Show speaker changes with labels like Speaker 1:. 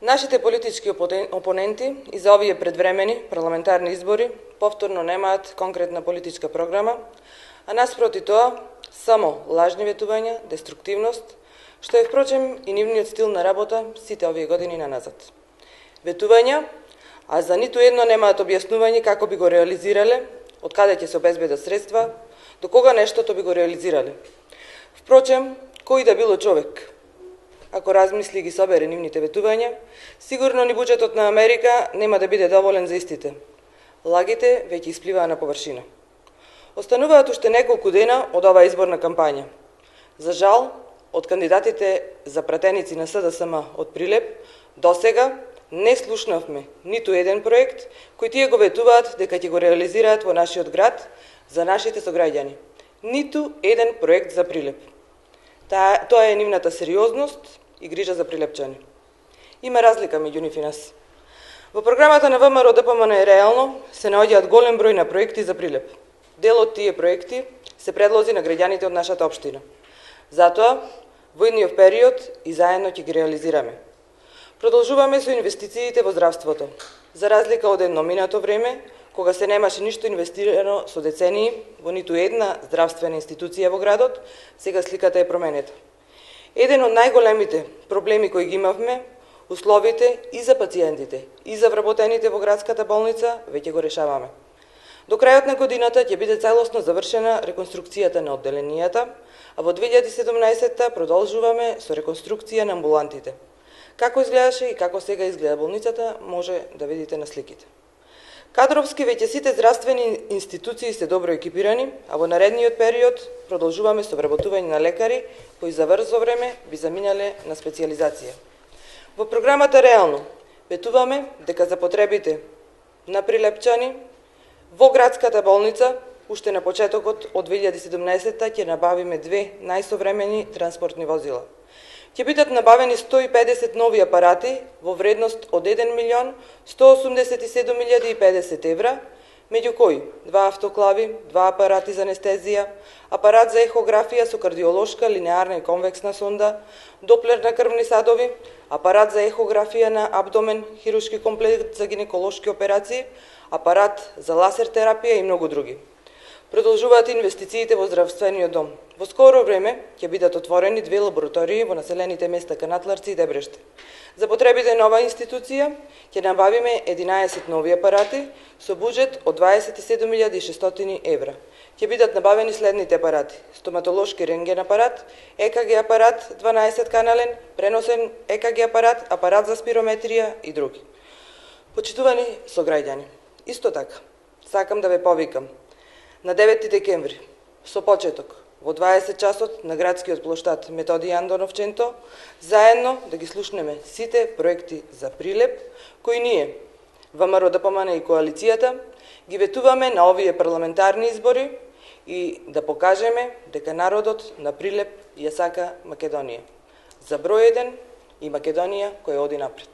Speaker 1: Нашите политички опоненти и за овие предвремени парламентарни избори повторно немаат конкретна политичка програма, а наспроти тоа само лажни ветувања, деструктивност, што е впрочем и нивниот стил на работа сите овие години наназад. Ветувања, а за ниту едно немаат објаснување како би го реализирале, од каде ќе се обезбедат средства, до кога нештото би го реализирале. Впрочем, кој да било човек, ако размисли и ги собере нивните ветувања, сигурно ни буџетот на Америка нема да биде доволен за истите. Лагите веќе испливаа на површина. Остануваат уште неколку дена од оваа изборна кампања. За жал, од кандидатите за пратеници на СДСМ од Прилеп, досега не слушнавме ниту еден проект кој тие го ветуваат дека ќе го реализираат во нашиот град за нашите сограѓани. Ниту еден проект за Прилеп. Тоа е нивната сериозност и грижа за прилепчани. Има разлика меѓу нив и нас. Во програмата на ВМРО ДПМН реално се наоѓаат голем број на проекти за Прилеп. Дел од тие проекти се предлози на граѓаните од нашата општина. Затоа, во идниот период и заедно ќе ги реализираме. Продолжуваме со инвестициите во здравството. За разлика од едно минато време, кога се немаше ништо инвестирано со децении во ниту една здравствена институција во градот, сега сликата е променета. Еден од најголемите проблеми кои ги имавме, условите и за пациентите, и за вработените во градската болница, веќе го решаваме. До крајот на годината ќе биде целосно завршена реконструкцијата на одделенијата, а во 2017 продолжуваме со реконструкција на амбулантите. Како изгледаше и како сега изгледа болницата, може да видите на сликите. Кадровски веќе сите здравствени институции се добро екипирани, а во наредниот период продолжуваме со вработување на лекари кои за брзо време би заминале на специјализација. Во програмата реално ветуваме дека за потребите на прилепчани во градската болница уште на почетокот од 2017 ќе набавиме 2 најсовремени транспортни возила. Ќе бидат набавени 150 нови апарати во вредност од 1.187.050 евра, меѓу кои 2 автоклави, 2 апарати за анестезија, апарат за ехографија со кардиолошка, линеарна и конвексна сонда, доплер на крвни садови, апарат за ехографија на абдомен, хируршки комплект за гинеколошки операции, апарат за лазер терапија и многу други. Продолжуваат инвестициите во здравствениот дом. Во скоро време ќе бидат отворени 2 лаборатории во населените места Канатларци и Дебреште. За потребите на оваа институција ќе набавиме 11 нови апарати со буџет од 27.600 евра. Ќе бидат набавени следните апарати: стоматолошки рентген апарат, ЕКГ апарат 12 канален, преносен ЕКГ апарат, апарат за спирометрија и други. Почитувани сограѓани, исто така сакам да ве повикам на 9 декември, со почеток во 20 часот на градскиот плоштад Методи Андонов Ченто, заедно да ги слушнеме сите проекти за Прилеп, кои ние, ВМРО ДПМН и коалицијата, ги ветуваме на овие парламентарни избори и да покажеме дека народот на Прилеп ја сака Македонија. За број 1 и Македонија која оди напред.